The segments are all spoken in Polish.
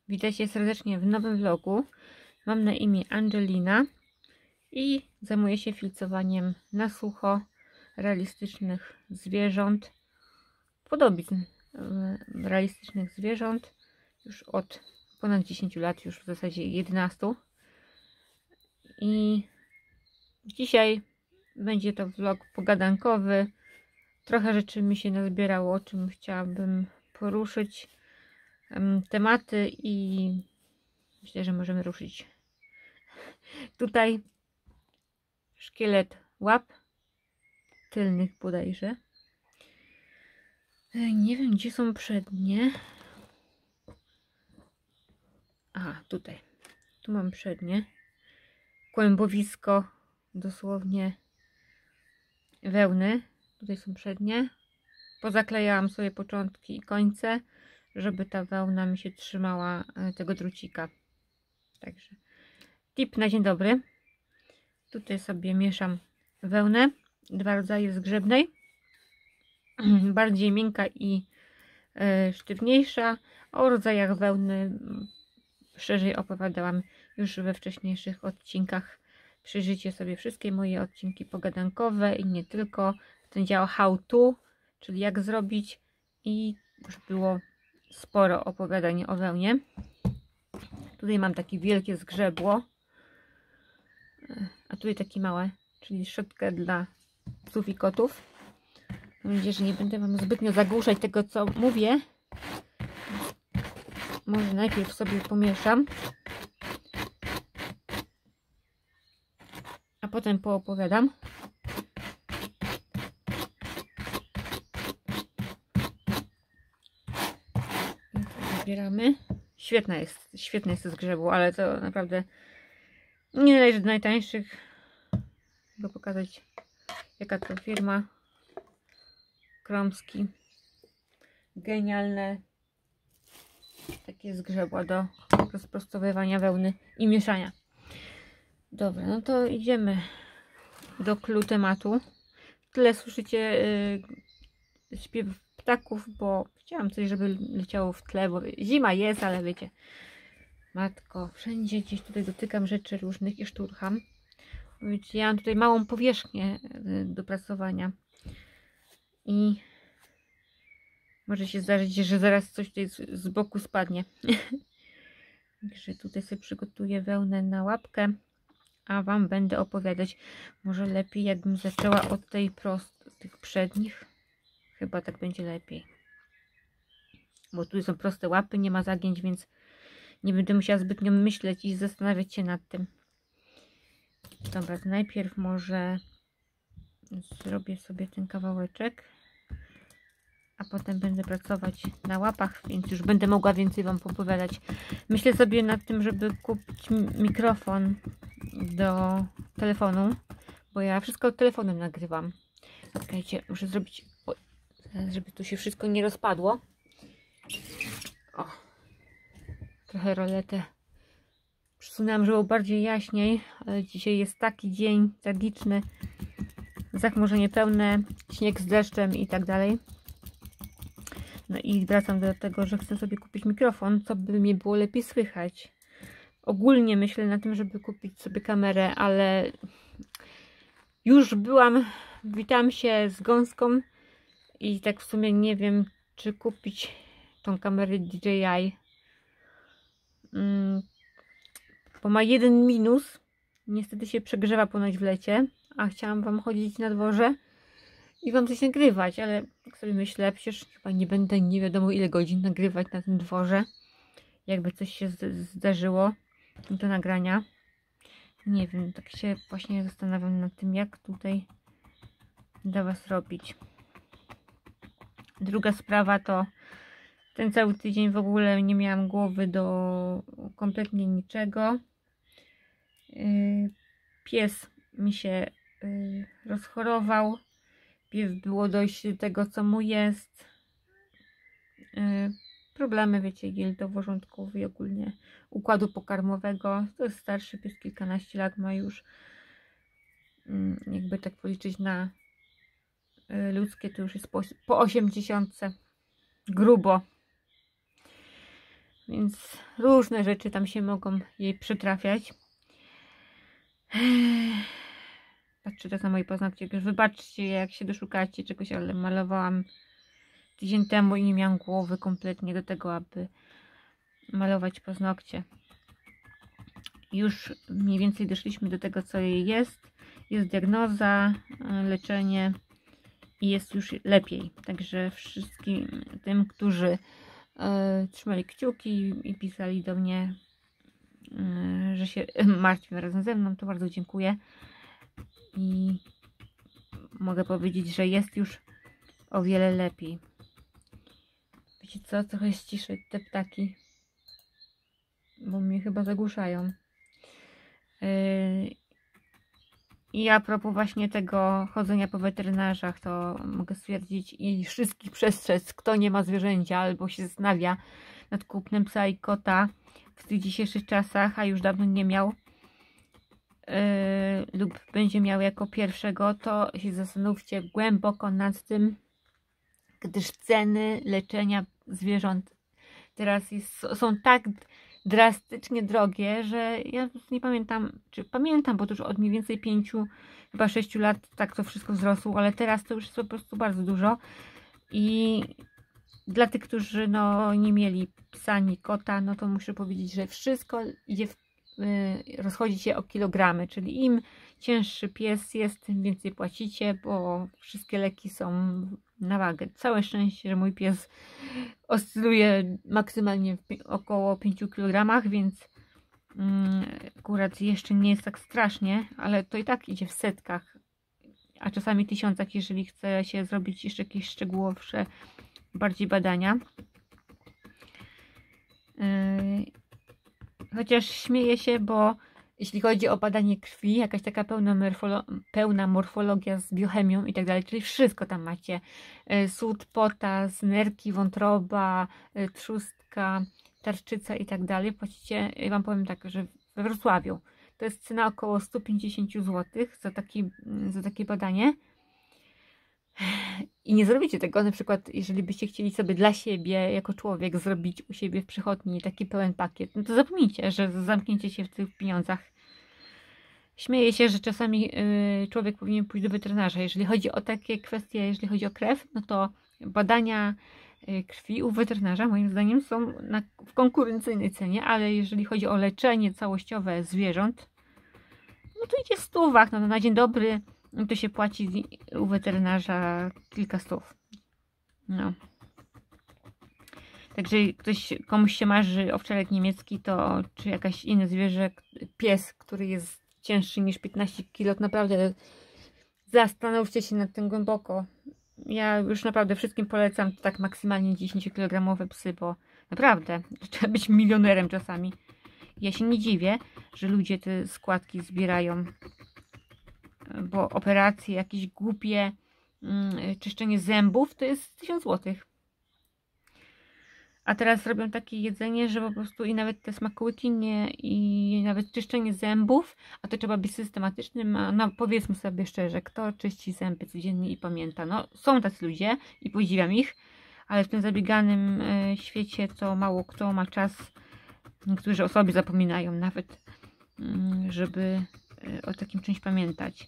Witajcie serdecznie w nowym vlogu. Mam na imię Angelina i zajmuję się filcowaniem na sucho realistycznych zwierząt, podobizn realistycznych zwierząt już od ponad 10 lat, już w zasadzie 11. I dzisiaj będzie to vlog pogadankowy. Trochę rzeczy mi się nazbierało, o czym chciałabym poruszyć tematy i myślę, że możemy ruszyć. Tutaj szkielet łap tylnych bodajże. Nie wiem, gdzie są przednie. Aha, tutaj. Tu mam przednie. Kłębowisko dosłownie wełny. Tutaj są przednie. Pozaklejałam sobie początki i końce, żeby ta wełna mi się trzymała tego drucika. Także tip na dzień dobry. Tutaj sobie mieszam wełnę. Dwa rodzaje zgrzebnej. Bardziej miękka i sztywniejsza. O rodzajach wełny szerzej opowiadałam już we wcześniejszych odcinkach. Przyjrzyjcie sobie wszystkie moje odcinki pogadankowe i nie tylko. Ten dział how to, czyli jak zrobić, i już było sporo opowiadań o wełnie. Tutaj mam takie wielkie zgrzebło, a tutaj takie małe, czyli szczotkę dla psów i kotów. Mam nadzieję, że nie będę wam zbytnio zagłuszać tego, co mówię. Może najpierw sobie pomieszam, a potem poopowiadam. Zbieramy. Świetne jest to zgrzebło, ale to naprawdę nie należy do najtańszych. Mogę pokazać, jaka to firma. Kromski. Genialne takie zgrzebła do rozprostowywania wełny i mieszania. Dobra, no to idziemy do clou tematu. Tyle słyszycie śpiew ptaków, bo chciałam coś, żeby leciało w tle, bo zima jest, ale wiecie, matko, wszędzie gdzieś tutaj dotykam rzeczy różnych i szturcham. Wiecie, ja mam tutaj małą powierzchnię do pracowania i może się zdarzyć, że zaraz coś tutaj z boku spadnie. Także tutaj sobie przygotuję wełnę na łapkę, a wam będę opowiadać. Może lepiej, jakbym zaczęła od tych przednich. Chyba tak będzie lepiej. Bo tu są proste łapy, nie ma zagięć, więc nie będę musiała zbytnio myśleć i zastanawiać się nad tym. Dobra, to najpierw może zrobię sobie ten kawałeczek, a potem będę pracować na łapach, więc już będę mogła więcej wam opowiadać. Myślę sobie nad tym, żeby kupić mikrofon do telefonu, bo ja wszystko telefonem nagrywam. Czekajcie, muszę zrobić, żeby tu się wszystko nie rozpadło. O, trochę roletę przesunęłam, żeby było bardziej jaśniej, ale dzisiaj jest taki dzień tragiczny, zachmurzenie pełne, śnieg z deszczem i tak dalej. No i wracam do tego, że chcę sobie kupić mikrofon, co by mnie było lepiej słychać. Ogólnie myślę na tym, żeby kupić sobie kamerę, ale już witam się z gąską i tak w sumie nie wiem, czy kupić tą kamerę DJI. Bo ma jeden minus. Niestety się przegrzewa ponoć w lecie, a chciałam wam chodzić na dworze i wam coś nagrywać, ale tak sobie myślę, przecież chyba nie będę nie wiadomo ile godzin nagrywać na tym dworze. Jakby coś się zdarzyło do nagrania. Nie wiem, tak się właśnie zastanawiam nad tym, jak tutaj dla was robić. Druga sprawa to ten cały tydzień w ogóle nie miałam głowy do kompletnie niczego. Pies mi się rozchorował. Pierw było dojść do tego, co mu jest. Problemy, wiecie, jelitowo-żołądkowe i ogólnie układu pokarmowego. To jest starszy pies, kilkanaście lat ma już. Jakby tak policzyć na ludzkie, to już jest po 80. Grubo. więc różne rzeczy tam się mogą jej przytrafiać. Patrzcie tak na moje paznokcie. Wybaczcie, jak się doszukacie czegoś, ale malowałam tydzień temu i nie miałam głowy kompletnie do tego, aby malować paznokcie. Już mniej więcej doszliśmy do tego, co jej jest. Jest diagnoza, leczenie i jest już lepiej. Także wszystkim tym, którzy trzymali kciuki i pisali do mnie, że się martwią razem ze mną, to bardzo dziękuję. I mogę powiedzieć, że jest już o wiele lepiej. Wiecie co? Trochę ściszę te ptaki, bo mnie chyba zagłuszają. I a propos właśnie tego chodzenia po weterynarzach, to mogę stwierdzić i wszystkich przestrzec, kto nie ma zwierzęcia albo się zastanawia nad kupnem psa i kota w tych dzisiejszych czasach, a już dawno nie miał lub będzie miał jako pierwszego, to się zastanówcie głęboko nad tym, gdyż ceny leczenia zwierząt teraz są tak drastycznie drogie, że ja nie pamiętam, czy pamiętam, bo to już od mniej więcej 5, chyba 6 lat tak to wszystko wzrosło, ale teraz to już jest po prostu bardzo dużo i dla tych, którzy no, nie mieli psa ani kota, no to muszę powiedzieć, że wszystko idzie rozchodzi się o kilogramy, czyli im cięższy pies jest, tym więcej płacicie, bo wszystkie leki są na wagę. Całe szczęście, że mój pies oscyluje maksymalnie w około 5 kg, więc akurat jeszcze nie jest tak strasznie, ale to i tak idzie w setkach, a czasami tysiącach, jeżeli chce się zrobić jeszcze jakieś szczegółowsze bardziej badania. Chociaż śmieję się, bo jeśli chodzi o badanie krwi, jakaś taka pełna morfologia z biochemią i tak dalej, czyli wszystko tam macie. Sód, potas, nerki, wątroba, trzustka, tarczyca i tak dalej. Płacicie, ja wam powiem tak, że we Wrocławiu to jest cena około 150 zł za takie badanie. I nie zrobicie tego, na przykład jeżeli byście chcieli sobie dla siebie jako człowiek zrobić u siebie w przychodni taki pełen pakiet, no to zapomnijcie, że zamknięcie się w tych pieniądzach. Śmieję się, że czasami człowiek powinien pójść do weterynarza. Jeżeli chodzi o takie kwestie, jeżeli chodzi o krew, no to badania krwi u weterynarza moim zdaniem są w konkurencyjnej cenie, ale jeżeli chodzi o leczenie całościowe zwierząt, no to idzie w stówach, no na dzień dobry to się płaci u weterynarza kilka stów. No. Także komuś się marzy owczarek niemiecki, to czy jakaś inne zwierzę, pies, który jest cięższy niż 15 kg, naprawdę zastanówcie się nad tym głęboko. Ja już naprawdę wszystkim polecam tak maksymalnie 10-kilogramowe psy, bo naprawdę trzeba być milionerem czasami. Ja się nie dziwię, że ludzie te składki zbierają, bo operacje jakieś głupie, czyszczenie zębów to jest 1000 zł. A teraz robią takie jedzenie, że po prostu i nawet te smakołyki i nawet czyszczenie zębów, a to trzeba być systematycznym, no powiedzmy sobie szczerze, kto czyści zęby codziennie i pamięta. No są tacy ludzie i podziwiam ich, ale w tym zabieganym świecie to mało kto ma czas. Niektórzy o sobie zapominają nawet, żeby o takim czymś pamiętać.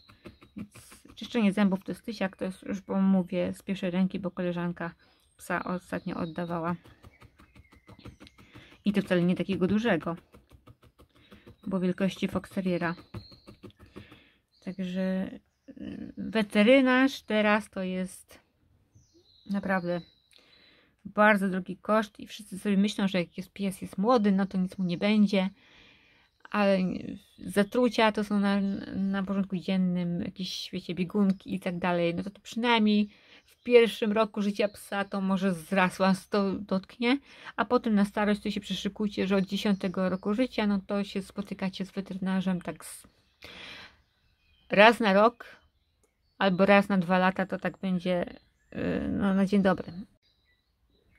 Więc czyszczenie zębów to jest tysiak, to jest już, bo mówię z pierwszej ręki, bo koleżanka psa ostatnio oddawała. I to wcale nie takiego dużego, bo wielkości Fox Terriera. Także weterynarz teraz to jest naprawdę bardzo drogi koszt i wszyscy sobie myślą, że jak pies jest młody, no to nic mu nie będzie, ale zatrucia to są na porządku dziennym, jakieś, wiecie, biegunki i tak dalej, no to przynajmniej w pierwszym roku życia psa to może zraz was to dotknie, a potem na starość to się przeszykujcie, że od 10 roku życia, no to się spotykacie z weterynarzem tak raz na rok albo raz na 2 lata, to tak będzie no, na dzień dobry.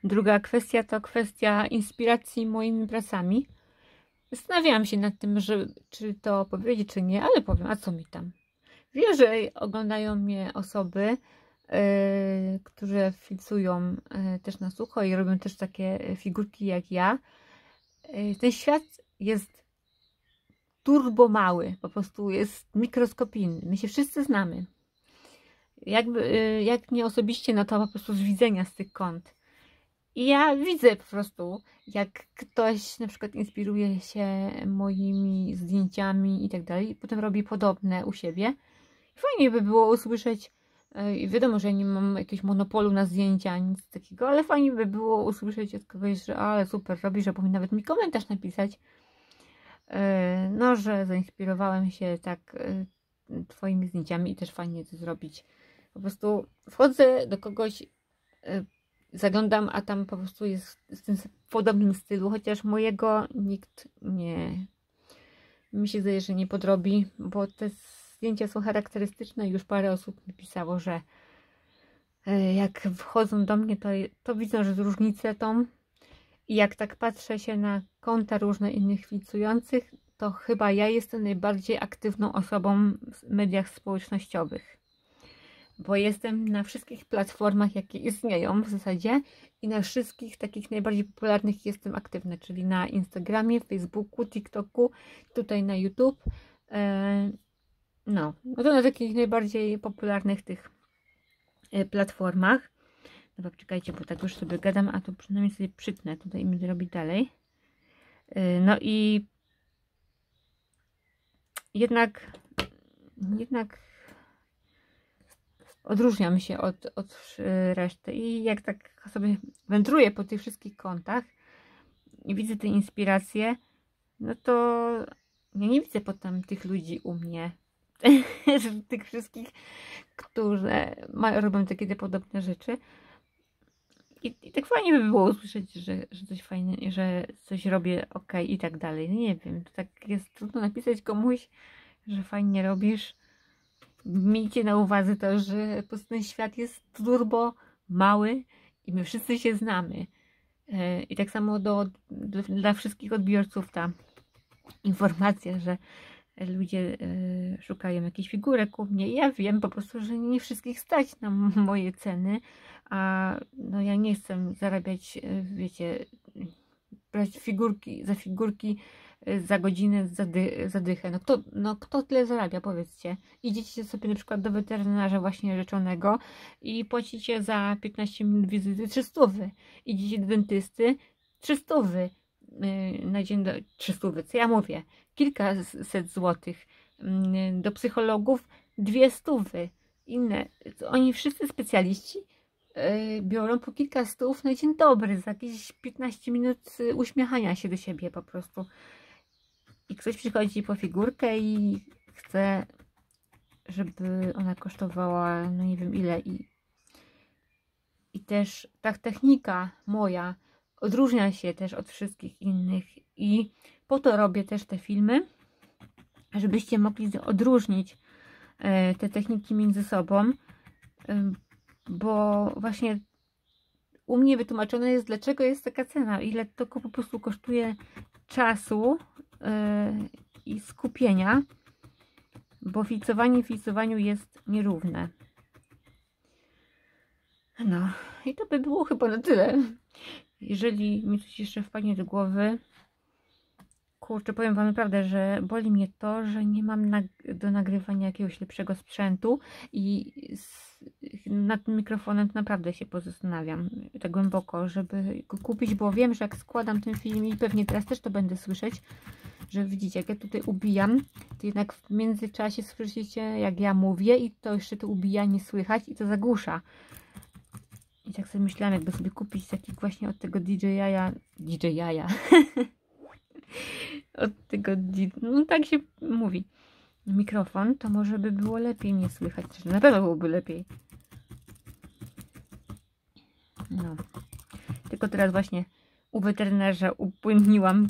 Druga kwestia to kwestia inspiracji moimi pracami. Zastanawiałam się nad tym, czy to powiedzieć, czy nie, ale powiem, a co mi tam. Wiem, że oglądają mnie osoby, które filcują też na sucho i robią też takie figurki jak ja. ten świat jest turbo mały, po prostu jest mikroskopijny. My się wszyscy znamy. Jak nie osobiście, no to po prostu z widzenia z tych kąt. I ja widzę po prostu, jak ktoś na przykład inspiruje się moimi zdjęciami i tak dalej, potem robi podobne u siebie. Fajnie by było usłyszeć, wiadomo, że nie mam jakiegoś monopolu na zdjęcia, nic takiego, ale fajnie by było usłyszeć od kogoś, że ale super robisz, że powinien nawet mi komentarz napisać, no, że zainspirowałem się tak twoimi zdjęciami i też fajnie to zrobić. Po prostu wchodzę do kogoś, zaglądam, a tam po prostu jest w tym podobnym stylu, chociaż mojego nikt nie, mi się zdaje, że nie podrobi, bo te zdjęcia są charakterystyczne i już parę osób mi pisało, że jak wchodzą do mnie, to widzą, że różnicę tą i jak tak patrzę się na konta różne innych filcujących, to chyba ja jestem najbardziej aktywną osobą w mediach społecznościowych. Bo jestem na wszystkich platformach, jakie istnieją w zasadzie i na wszystkich takich najbardziej popularnych jestem aktywna, czyli na Instagramie, Facebooku, TikToku, tutaj na YouTube. No to na takich najbardziej popularnych tych platformach. Dobra, czekajcie, bo tak już sobie gadam, a to przynajmniej sobie przytnę tutaj i będę robić dalej. No i jednak odróżniam się od reszty i jak tak sobie wędruję po tych wszystkich kątach i widzę te inspiracje, no to ja nie widzę potem tych ludzi u mnie, tych wszystkich, którzy robią takie podobne rzeczy. I tak fajnie by było usłyszeć, że coś fajnie, że coś robię ok i tak dalej. No nie wiem, to tak jest trudno napisać komuś, że fajnie robisz. Miejcie na uwadze to, że po prostu ten świat jest turbo mały i my wszyscy się znamy. I tak samo dla wszystkich odbiorców ta informacja, że ludzie szukają jakichś figurek u mnie. Ja wiem po prostu, że nie wszystkich stać na moje ceny, a no ja nie chcę zarabiać, wiecie, brać za figurki za godzinę zadychę. No kto tyle zarabia, powiedzcie. Idziecie sobie na przykład do weterynarza właśnie rzeczonego i płacicie za 15 minut wizyty 300. Idziecie do dentysty 300 na dzień, 300, co ja mówię, kilkaset złotych. Do psychologów 200. Inne, oni wszyscy specjaliści biorą po kilka stów na dzień dobry, za jakieś 15 minut uśmiechania się do siebie po prostu. I ktoś przychodzi po figurkę i chce, żeby ona kosztowała, no nie wiem ile. I też ta technika moja odróżnia się też od wszystkich innych i po to robię też te filmy, żebyście mogli odróżnić te techniki między sobą, bo właśnie u mnie wytłumaczone jest, dlaczego jest taka cena, ile to po prostu kosztuje czasu i skupienia, bo filcowanie filcowaniu jest nierówne. No i to by było chyba na tyle. Jeżeli mi coś jeszcze wpadnie do głowy, kurczę, powiem wam naprawdę, że boli mnie to, że nie mam do nagrywania jakiegoś lepszego sprzętu i nad tym mikrofonem to naprawdę się pozastanawiam tak głęboko, żeby go kupić, bo wiem, że jak składam ten film i pewnie teraz też to będę słyszeć, że widzicie, jak ja tutaj ubijam, to jednak w międzyczasie słyszycie, jak ja mówię i to jeszcze to ubijanie słychać i to zagłusza. I tak sobie myślałam, jakby sobie kupić taki właśnie od tego DJI od tego, no tak się mówi, mikrofon, to może by było lepiej mnie słychać, na pewno byłoby lepiej. No. Tylko teraz właśnie u weterynarza upłynniłam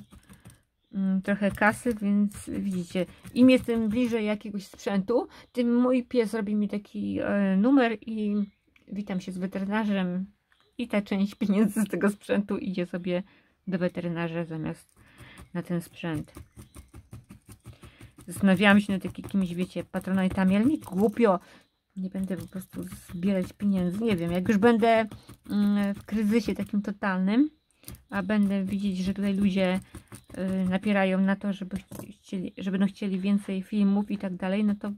trochę kasy, więc widzicie, im jestem bliżej jakiegoś sprzętu, tym mój pies robi mi taki numer i witam się z weterynarzem i ta część pieniędzy z tego sprzętu idzie sobie do weterynarza zamiast na ten sprzęt. Zastanawiałam się nad jakimiś, wiecie, patronatami, ale mi głupio. Nie będę po prostu zbierać pieniędzy. Nie wiem, jak już będę w kryzysie takim totalnym, a będę widzieć, że tutaj ludzie napierają na to, żeby będą chcieli więcej filmów i tak dalej, no to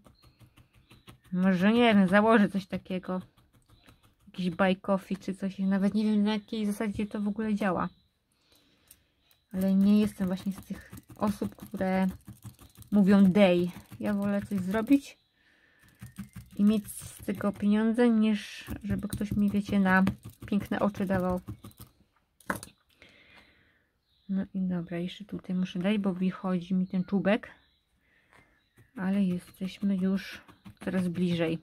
może nie wiem, założę coś takiego. Jakiś buy coffee czy coś. Nawet nie wiem, na jakiej zasadzie to w ogóle działa. Ale nie jestem właśnie z tych osób, które mówią day. Ja wolę coś zrobić i mieć z tego pieniądze, niż żeby ktoś mi, wiecie, na piękne oczy dawał. No i dobra, jeszcze tutaj muszę dać, bo wychodzi mi ten czubek. Ale jesteśmy już coraz bliżej.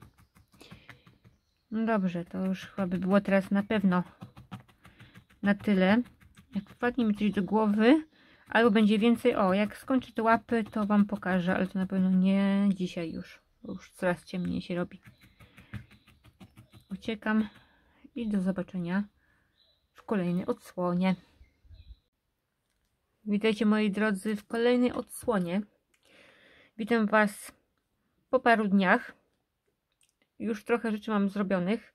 No dobrze, to już chyba by było teraz na pewno na tyle. Jak wpadnie mi coś do głowy, albo będzie więcej, jak skończę te łapy, to wam pokażę, ale to na pewno nie dzisiaj już, bo już coraz ciemniej się robi. Uciekam i do zobaczenia w kolejnej odsłonie. Witajcie moi drodzy w kolejnej odsłonie. Witam was po paru dniach. Już trochę rzeczy mam zrobionych.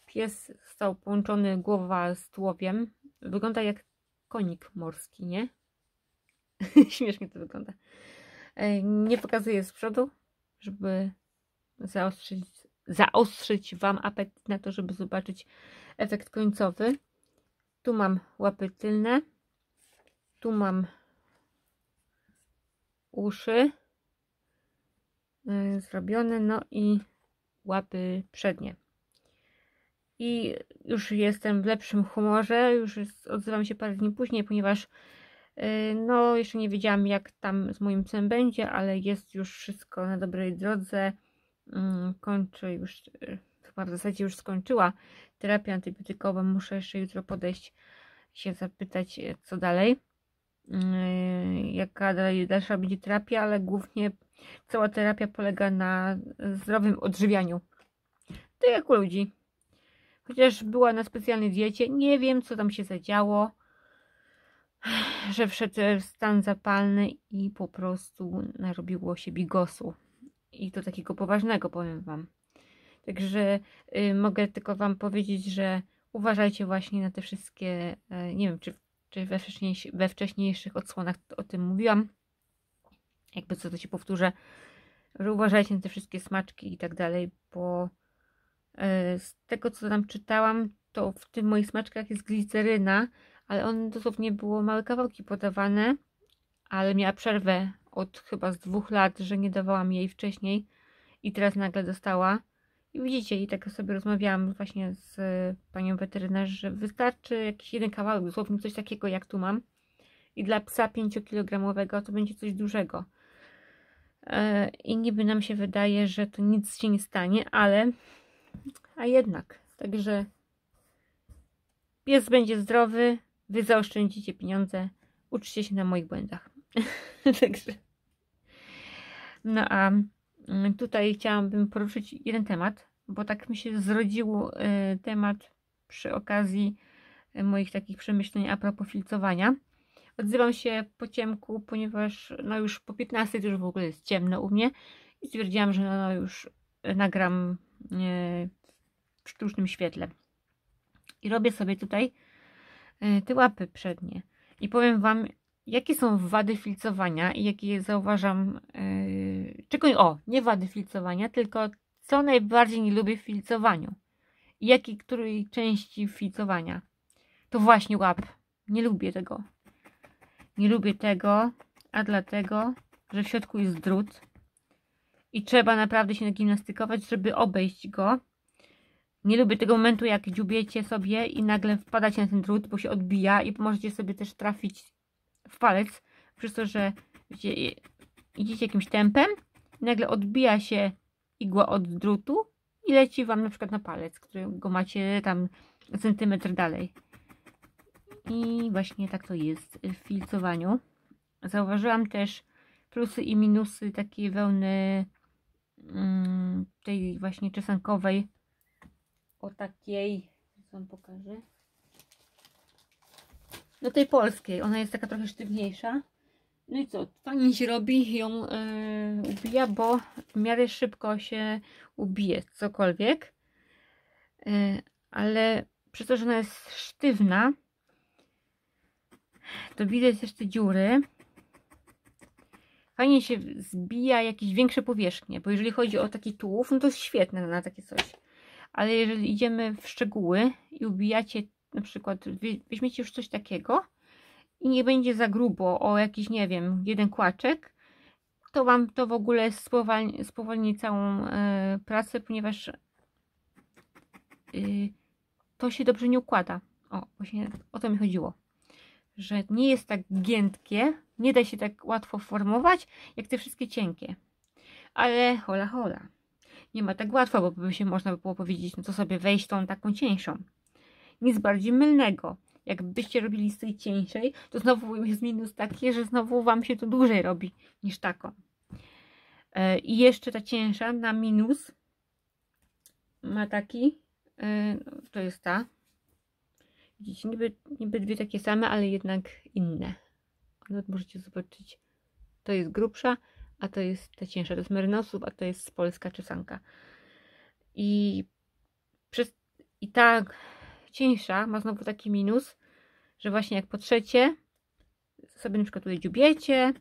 Pies został połączony głowa z tułowiem. Wygląda jak konik morski, nie? Śmiesznie to wygląda. Nie pokazuję z przodu, żeby zaostrzyć wam apetyt na to, żeby zobaczyć efekt końcowy. Tu mam łapy tylne. Tu mam uszy zrobione, no i łapy przednie. I już jestem w lepszym humorze, odzywam się parę dni później, ponieważ no jeszcze nie wiedziałam, jak tam z moim psem będzie, ale jest już wszystko na dobrej drodze. Kończę już, chyba w zasadzie już skończyła terapię antybiotykową. Muszę jeszcze jutro podejść, się zapytać, co dalej, jaka dalsza będzie terapia, ale głównie cała terapia polega na zdrowym odżywianiu. Tak jak u ludzi. Chociaż była na specjalnej diecie, nie wiem, co tam się zadziało, że wszedł w stan zapalny i po prostu narobiło się bigosu. I to takiego poważnego, powiem wam. Także mogę tylko wam powiedzieć, że uważajcie właśnie na te wszystkie, nie wiem, czy we wcześniejszych odsłonach o tym mówiłam. Jakby co, to się powtórzę, że uważajcie na te wszystkie smaczki i tak dalej, bo z tego, co tam czytałam, to w tych moich smaczkach jest gliceryna, ale one dosłownie było małe kawałki podawane, ale miała przerwę od chyba z 2 lat, że nie dawałam jej wcześniej i teraz nagle dostała. I widzicie, i tak sobie rozmawiałam właśnie z panią weterynarz, że wystarczy jakiś jeden kawałek, dosłownie coś takiego jak tu mam. I dla psa 5-kilogramowego to będzie coś dużego. I niby nam się wydaje, że to nic się nie stanie, a jednak. Także pies będzie zdrowy, wy zaoszczędzicie pieniądze, uczcie się na moich błędach. Także. No a tutaj chciałabym poruszyć jeden temat, bo tak mi się zrodził temat przy okazji moich takich przemyśleń a propos filcowania. Odzywam się po ciemku, ponieważ no już po 15 to już w ogóle jest ciemno u mnie i stwierdziłam, że no już nagram w sztucznym świetle. I robię sobie tutaj te łapy przednie. I powiem wam, jakie są wady filcowania i jakie zauważam, nie wady filcowania, tylko co najbardziej nie lubię w filcowaniu. I której części filcowania. To właśnie łap. Nie lubię tego. Nie lubię tego, a dlatego, że w środku jest drut i trzeba naprawdę się nagimnastykować, żeby obejść go. Nie lubię tego momentu, jak dziubiecie sobie i nagle wpadacie na ten drut, bo się odbija i możecie sobie też trafić w palec, przez to, że wiecie, idziecie jakimś tempem i nagle odbija się igła od drutu i leci wam na przykład na palec, którego macie tam centymetr dalej. I właśnie tak to jest w filcowaniu. Zauważyłam też plusy i minusy takiej wełny tej właśnie czesankowej, o takiej, co wam pokażę, no tej polskiej, ona jest taka trochę sztywniejsza. No i co, fajnie się robi, ją ubija, bo w miarę szybko się ubije cokolwiek, ale przez to, że ona jest sztywna, to widać też te dziury. Fajnie się zbija jakieś większe powierzchnie, bo jeżeli chodzi o taki tułów, no to jest świetne na takie coś. Ale jeżeli idziemy w szczegóły i ubijacie, na przykład weźmiecie już coś takiego i nie będzie za grubo o jakiś, nie wiem, jeden kłaczek, to Wam to w ogóle spowolni całą pracę, ponieważ to się dobrze nie układa. O, właśnie o to mi chodziło. Że nie jest tak giętkie, nie da się tak łatwo formować, jak te wszystkie cienkie. Ale hola hola. Nie ma tak łatwo, bo by się można było powiedzieć, no to sobie wejść tą taką cieńszą. Nic bardziej mylnego. Jakbyście robili z tej cieńszej, to znowu jest minus taki, że znowu Wam się to dłużej robi niż taką. I jeszcze ta cięższa na minus ma taki, to jest ta. Widzicie, niby dwie takie same, ale jednak inne. No, możecie zobaczyć. To jest grubsza, a to jest ta cięższa. To jest Merynosów, a to jest polska czesanka. I ta cieńsza ma znowu taki minus, że właśnie jak potrzecie, sobie na przykład tutaj dziubiecie,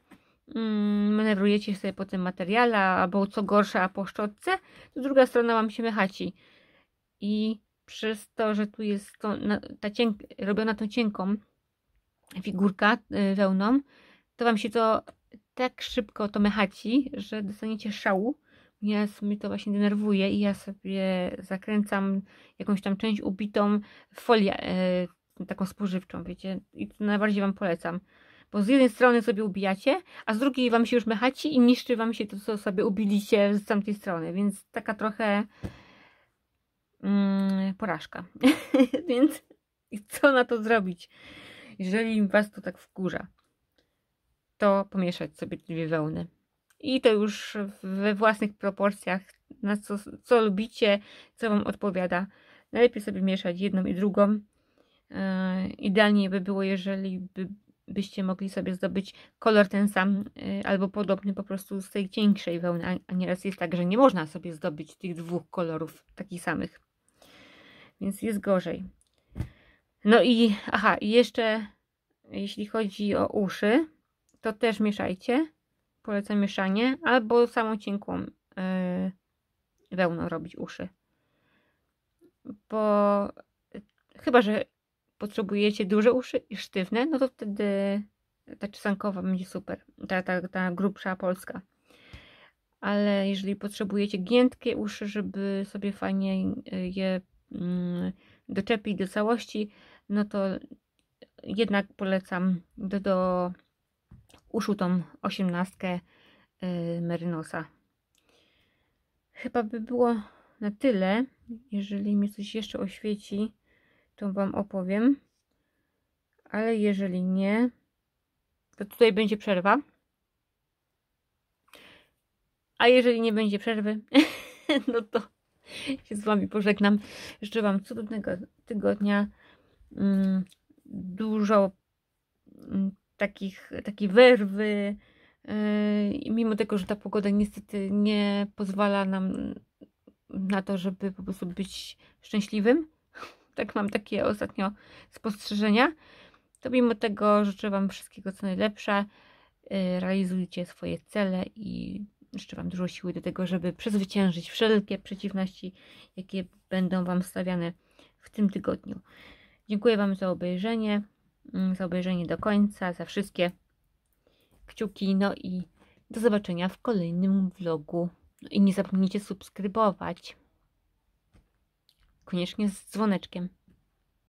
manewrujecie sobie po tym materiale, albo co gorsza po szczotce, to druga strona Wam się mechaci. I przez to, że tu jest robiona tą cienką figurka wełną, to Wam się to tak szybko to mechaci, że dostaniecie szału. Mnie to właśnie denerwuje i ja sobie zakręcam jakąś tam część ubitą w folię taką spożywczą, wiecie, i to najbardziej Wam polecam. Bo z jednej strony sobie ubijacie, a z drugiej Wam się już mechaci i niszczy Wam się to, co sobie ubiliście z tamtej strony, więc taka trochę porażka. Więc co na to zrobić? Jeżeli Was to tak wkurza, to pomieszać sobie dwie wełny. I to już we własnych proporcjach, na co lubicie, co Wam odpowiada. Najlepiej sobie mieszać jedną i drugą. Idealnie by było, jeżeli byście mogli sobie zdobyć kolor ten sam, albo podobny po prostu z tej cieńszej wełny, a nieraz jest tak, że nie można sobie zdobyć tych dwóch kolorów takich samych. Więc jest gorzej. No i i jeszcze jeśli chodzi o uszy, to też mieszajcie. Polecam mieszanie, albo samą cienką wełną robić uszy. Bo chyba, że potrzebujecie duże uszy i sztywne, no to wtedy ta czesankowa będzie super. Ta grubsza polska. Ale jeżeli potrzebujecie giętkie uszy, żeby sobie fajnie je doczepić do całości, no to jednak polecam do uszu tą 18 Merynosa. Chyba by było na tyle. Jeżeli mnie coś jeszcze oświeci, to Wam opowiem. Ale jeżeli nie, to tutaj będzie przerwa. A jeżeli nie będzie przerwy, no to się z Wami pożegnam. Życzę Wam cudownego tygodnia. Dużo takiej werwy. Mimo tego, że ta pogoda niestety nie pozwala nam na to, żeby po prostu być szczęśliwym. Tak mam takie ostatnio spostrzeżenia. To mimo tego życzę Wam wszystkiego co najlepsze. Realizujcie swoje cele i życzę Wam dużo siły do tego, żeby przezwyciężyć wszelkie przeciwności, jakie będą Wam stawiane w tym tygodniu. Dziękuję Wam za obejrzenie do końca, za wszystkie kciuki, no i do zobaczenia w kolejnym vlogu. No i nie zapomnijcie subskrybować. Koniecznie z dzwoneczkiem.